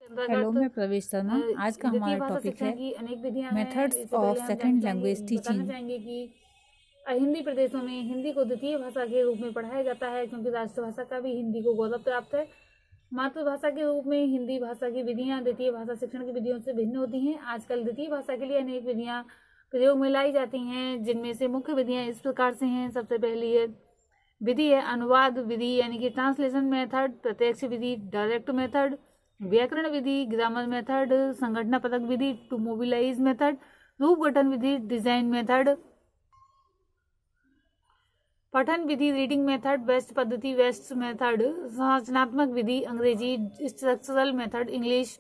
Hello, अंतर्गत मैं प्रवेश शर्मा। आज का द्वितीय हमारा भाषा टॉपिक शिक्षण है की अनेक विधियां हैं। मेथड्स इससे ऑफ पहले हम सेकंड लैंग्वेज बताना टीचिंग। चाहेंगे कि हिंदी प्रदेशों में हिंदी को द्वितीय भाषा के रूप में पढ़ाया जाता है, क्योंकि राष्ट्रभाषा का भी हिंदी को गौरव प्राप्त है। मातृभाषा के रूप में हिंदी भाषा की विधियां द्वितीय भाषा शिक्षण की विधियों से भिन्न होती हैं। आजकल द्वितीय भाषा के लिए अनेक विधियां प्रयोग में लाई जाती हैं, जिनमें से मुख्य विधियां इस प्रकार से हैं। सबसे पहली विधि है अनुवाद विधि, यानी कि ट्रांसलेशन मेथड। प्रत्यक्ष विधि, डायरेक्ट मेथड। व्याकरण विधि, ग्रामर मेथड। संगठना परक विधि, टू मोबिलाइज मेथड। रूप गठन विधि, डिजाइन मेथड। पठन विधि, रीडिंग मेथड। वेस्ट पद्धति, वेस्ट मेथड। संरचनात्मक विधि, अंग्रेजी, स्ट्रक्चरल मेथड इंग्लिश।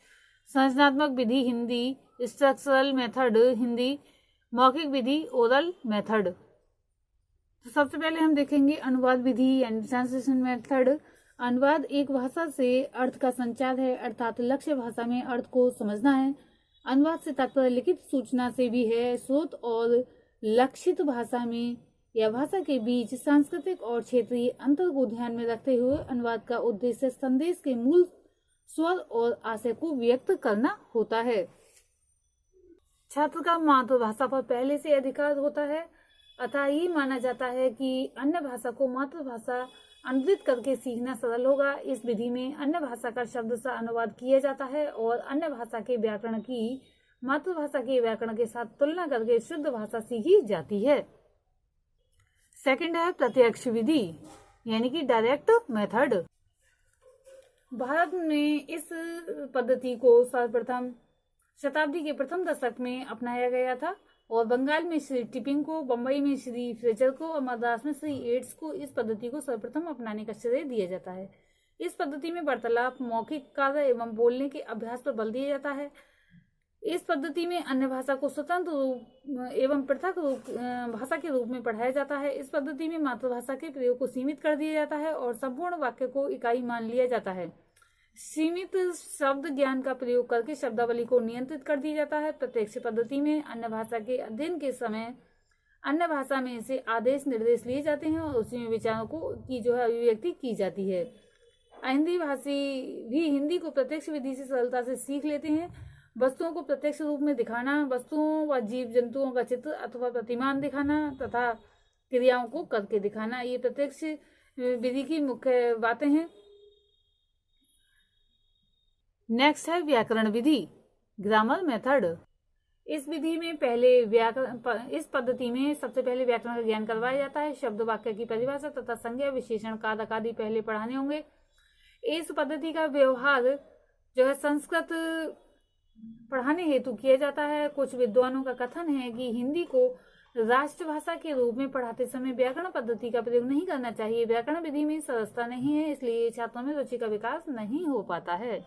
संरचनात्मक विधि, हिंदी, स्ट्रक्चरल मेथड हिंदी। मौखिक विधि, ओरल मेथड। तो सबसे पहले हम देखेंगे अनुवाद विधि यानी ट्रांसलेशन मेथड। अनुवाद एक भाषा से अर्थ का संचार है, अर्थात लक्ष्य भाषा में अर्थ को समझना है। अनुवाद से तात्पर्य लिखित सूचना से भी है। स्रोत और लक्षित भाषा में या भाषा के बीच सांस्कृतिक और क्षेत्रीय अंतर को ध्यान में रखते हुए अनुवाद का उद्देश्य संदेश के मूल स्वर और आशय को व्यक्त करना होता है। छात्र का मातृभाषा पर पहले से अधिकार होता है, अतः ये माना जाता है कि अन्य भाषा को मातृभाषा अनुदित करके सीखना सरल होगा। इस विधि में अन्य भाषा का शब्द सा अनुवाद किया जाता है और अन्य भाषा के व्याकरण की मातृभाषा के व्याकरण के साथ तुलना करके शुद्ध भाषा सीखी जाती है। सेकंड है प्रत्यक्ष विधि, यानी कि डायरेक्ट मेथड। भारत में इस पद्धति को सर्वप्रथम शताब्दी के प्रथम दशक में अपनाया गया था और बंगाल में श्री टिपिंग को, बम्बई में श्री फ्रेजर को और मद्रास में श्री एड्स को इस पद्धति को सर्वप्रथम अपनाने का श्रेय दिया जाता है। इस पद्धति में वार्तालाप, मौखिक कार्य एवं बोलने के अभ्यास पर बल दिया जाता है। इस पद्धति में अन्य भाषा को स्वतंत्र रूप एवं पृथक रूप भाषा के रूप में पढ़ाया जाता है। इस पद्धति में मातृभाषा के प्रयोग को सीमित कर दिया जाता है और संपूर्ण वाक्य को इकाई मान लिया जाता है। सीमित शब्द ज्ञान का प्रयोग करके शब्दावली को नियंत्रित कर दिया जाता है। प्रत्यक्ष पद्धति में अन्य भाषा के अध्ययन के समय अन्य भाषा में से आदेश निर्देश लिए जाते हैं और उसी में विचारों की अभिव्यक्ति की जाती है। हिंदी भाषी भी हिंदी को प्रत्यक्ष विधि से सरलता से सीख लेते हैं। वस्तुओं को प्रत्यक्ष रूप में दिखाना, वस्तुओं व जीव जंतुओं का चित्र अथवा प्रतिमान दिखाना तथा क्रियाओं को करके दिखाना, ये प्रत्यक्ष विधि की मुख्य बातें हैं। नेक्स्ट है व्याकरण विधि, ग्रामर मेथड। इस विधि में इस पद्धति में सबसे पहले व्याकरण का ज्ञान करवाया जाता है। शब्द, वाक्य की परिभाषा तथा संज्ञा, विशेषण, कारक आदि पहले पढ़ाने होंगे। इस पद्धति का व्यवहार संस्कृत पढ़ाने हेतु किया जाता है। कुछ विद्वानों का कथन है कि हिंदी को राष्ट्रभाषा के रूप में पढ़ाते समय व्याकरण पद्धति का प्रयोग नहीं करना चाहिए। व्याकरण विधि में सरसता नहीं है, इसलिए छात्रों में रुचि का विकास नहीं हो पाता है।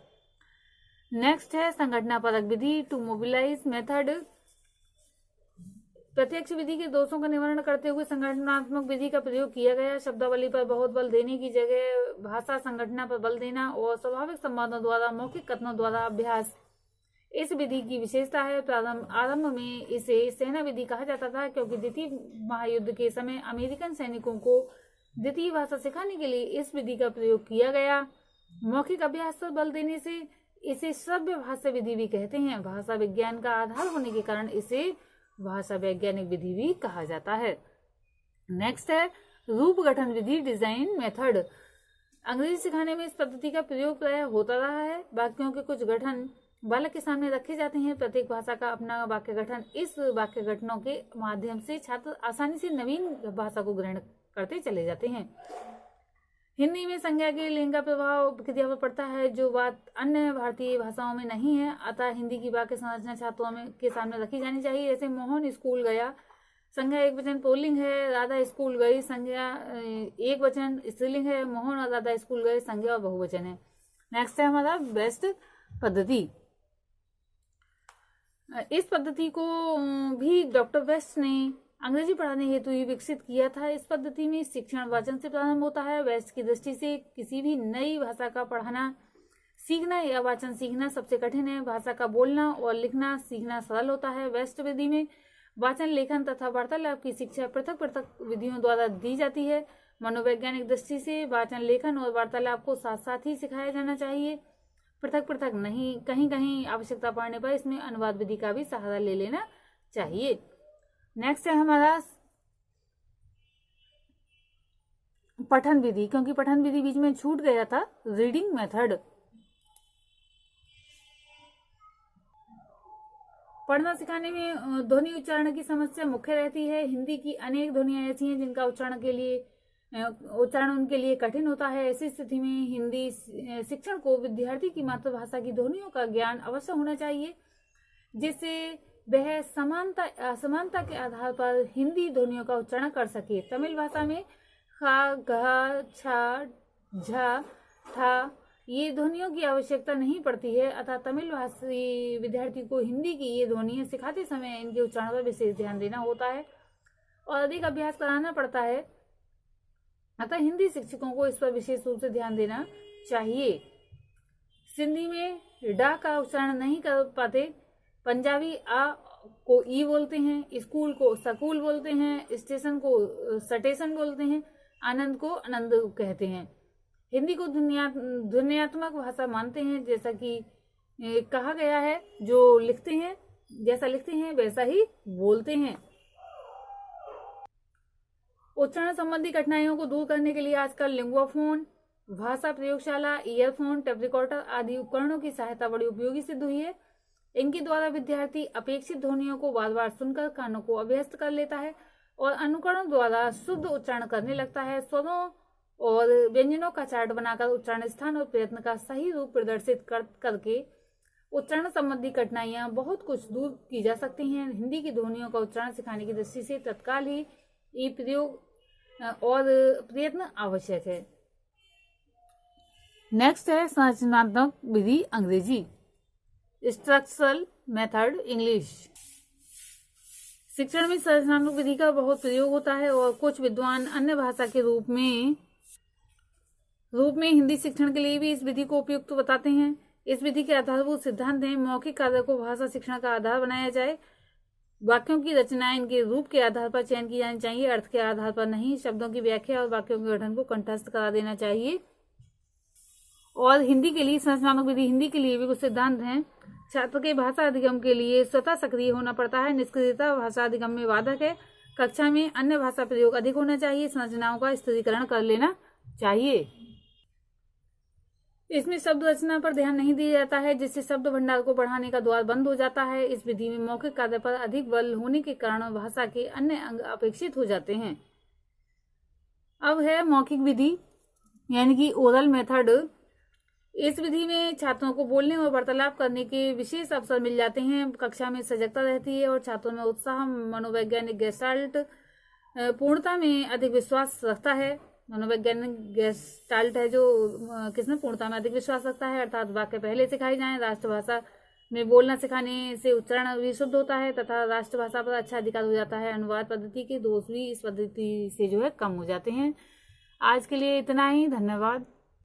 नेक्स्ट है संगठना परक विधि, टू मोबिलाइज मेथड। प्रत्यक्ष विधि के दोषों का निवारण करते हुए संगठनात्मक विधि का प्रयोग किया गया। शब्दावली पर बहुत बल देने की जगह भाषा संगठना पर बल देना और स्वाभाविक संवादों द्वारा, मौखिक कथनों द्वारा अभ्यास इस विधि की विशेषता है। आरंभ में इसे सेना विधि कहा जाता था, क्योंकि द्वितीय महायुद्ध के समय अमेरिकन सैनिकों को द्वितीय भाषा सिखाने के लिए इस विधि का प्रयोग किया गया। मौखिक अभ्यास पर बल देने से इसे श्रव्य भाषा विधि भी कहते हैं। भाषा विज्ञान का आधार होने के कारण इसे भाषा वैज्ञानिक विधि भी कहा जाता है। नेक्स्ट है रूप गठन विधि, डिजाइन मेथड। अंग्रेजी सिखाने में इस पद्धति का प्रयोग प्रायः होता रहा है। वाक्यों के कुछ गठन बालक के सामने रखे जाते हैं। प्रत्येक भाषा का अपना वाक्य गठन। इस वाक्य गठनों के माध्यम से छात्र आसानी से नवीन भाषा को ग्रहण करते चले जाते हैं। हिंदी में संज्ञा के लिंग का प्रभाव क्रिया पर पड़ता है, जो बात अन्य भारतीय भाषाओं में नहीं है। अतः हिंदी की वाक्य संरचना छात्रों के सामने रखी जानी चाहिए। जैसे मोहन स्कूल गया, संज्ञा एक वचन पुल्लिंग है। राधा स्कूल गई, संज्ञा एक वचन स्त्रीलिंग है। मोहन और राधा स्कूल गए, संज्ञा और बहुवचन है। नेक्स्ट है हमारा बेस्ट पद्धति। इस पद्धति को भी डॉक्टर वेस्ट ने अंग्रेजी पढ़ाने हेतु ही विकसित किया था। इस पद्धति में शिक्षण वाचन से प्रारंभ होता है। वेस्ट की दृष्टि से किसी भी नई भाषा का पढ़ाना सीखना या वाचन सीखना सबसे कठिन है। भाषा का बोलना और लिखना सीखना सरल होता है। वेस्ट विधि में वाचन, लेखन तथा वार्तालाप की शिक्षा पृथक पृथक विधियों द्वारा दी जाती है। मनोवैज्ञानिक दृष्टि से वाचन, लेखन और वार्तालाप को साथ साथ ही सिखाया जाना चाहिए। पृथक पृथक नहीं, कहीं कहीं आवश्यकता पड़ने पर इसमें अनुवाद विधि का भी सहारा ले लेना चाहिए। नेक्स्ट है हमारा पठन विधि, क्योंकि पठन विधि बीच में छूट गया था। रीडिंग मेथड, पढ़ना सिखाने में ध्वनि उच्चारण की समस्या मुख्य रहती है। हिंदी की अनेक ध्वनियां ऐसी हैं जिनका उच्चारण उनके लिए कठिन होता है। ऐसी स्थिति में हिंदी शिक्षण को विद्यार्थी की मातृभाषा की ध्वनियों का ज्ञान अवश्य होना चाहिए, जिससे वह असमानता के आधार पर हिंदी ध्वनियों का उच्चारण कर सके। तमिल भाषा में खा, घ, छ, झ, ठ ये ध्वनियों की आवश्यकता नहीं पड़ती है, अतः तमिल भाषी विद्यार्थी को हिंदी की ये ध्वनियां सिखाते समय इनके उच्चारण पर विशेष ध्यान देना होता है और अधिक अभ्यास कराना पड़ता है। अतः हिंदी शिक्षकों को इस पर विशेष रूप से ध्यान देना चाहिए। सिंधी में डा का उच्चारण नहीं कर पाते। पंजाबी आ को ई बोलते हैं, स्कूल को स्कूल बोलते हैं, स्टेशन को स्टेशन बोलते हैं, आनंद को आनंद कहते हैं। हिंदी को ध्वन्यात्मक भाषा मानते हैं, जैसा कि कहा गया है, जो लिखते हैं जैसा लिखते हैं वैसा ही बोलते हैं। उच्चारण संबंधी कठिनाइयों को दूर करने के लिए आजकल लिंगुआफोन, भाषा प्रयोगशाला, ईयरफोन, टेप रिकॉर्डर आदि उपकरणों की सहायता बड़ी उपयोगी सिद्ध हुई है। इनके द्वारा विद्यार्थी अपेक्षित ध्वनियों को बार बार सुनकर कानों को अभ्यस्त कर लेता है और अनुकरण द्वारा शुद्ध उच्चारण करने लगता है। स्वरों और व्यंजनों का चार्ट बनाकर उच्चारण स्थान और प्रयत्न का सही रूप प्रदर्शित करके उच्चारण संबंधी कठिनाइयां बहुत कुछ दूर की जा सकती हैं। हिंदी की ध्वनियों का उच्चारण सिखाने की दृष्टि से तत्काल ही ये प्रयोग और प्रयत्न आवश्यक है। नेक्स्ट है संरचनात्मक विधि अंग्रेजी, स्ट्रक्चरल मेथड इंग्लिश। शिक्षण में संरचनात्मक विधि का बहुत प्रयोग होता है और कुछ विद्वान अन्य भाषा के रूप में हिंदी शिक्षण के लिए भी इस विधि को उपयुक्त बताते हैं। इस विधि के आधारभूत सिद्धांत हैं: मौखिक कार्य को भाषा शिक्षण का आधार बनाया जाए, वाक्यों की रचना इनके रूप के आधार पर चयन की जानी चाहिए, अर्थ के आधार पर नहीं, शब्दों की व्याख्या और वाक्यों के गठन को कंठस्थ करा देना चाहिए। और हिंदी के लिए संरचनात्मक विधि हिंदी के लिए भी कुछ सिद्धांत हैं। छात्र के भाषा अधिगम के लिए स्वतः सक्रिय होना पड़ता है। निष्क्रियता भाषा अधिगम में बाधक है। कक्षा में अन्य भाषा प्रयोग अधिक होना चाहिए। संरचनाओं का स्थिरीकरण कर लेना चाहिए। इसमें शब्द रचना पर ध्यान नहीं दिया जाता है, जिससे शब्द भंडार को बढ़ाने का द्वार बंद हो जाता है। इस विधि में मौखिक कार्य पर अधिक बल होने के कारण भाषा के अन्य अंग अपेक्षित हो जाते हैं। अब है मौखिक विधि यानी कि ओरल मेथड। इस विधि में छात्रों को बोलने और वार्तालाप करने के विशेष अवसर मिल जाते हैं। कक्षा में सजगता रहती है और छात्रों में उत्साह, मनोवैज्ञानिक गेस्टाल्ट पूर्णता में अधिक विश्वास रखता है। मनोवैज्ञानिक गेस्टाल्ट है जो किसमें पूर्णता में अधिक विश्वास रखता है, अर्थात वाक्य पहले सिखाए जाएं। राष्ट्रभाषा में बोलना सिखाने से उच्चारण भी शुद्ध होता है तथा राष्ट्रभाषा पर अच्छा अधिकार हो जाता है। अनुवाद पद्धति के दोष भी इस पद्धति से जो है कम हो जाते हैं। आज के लिए इतना ही, धन्यवाद।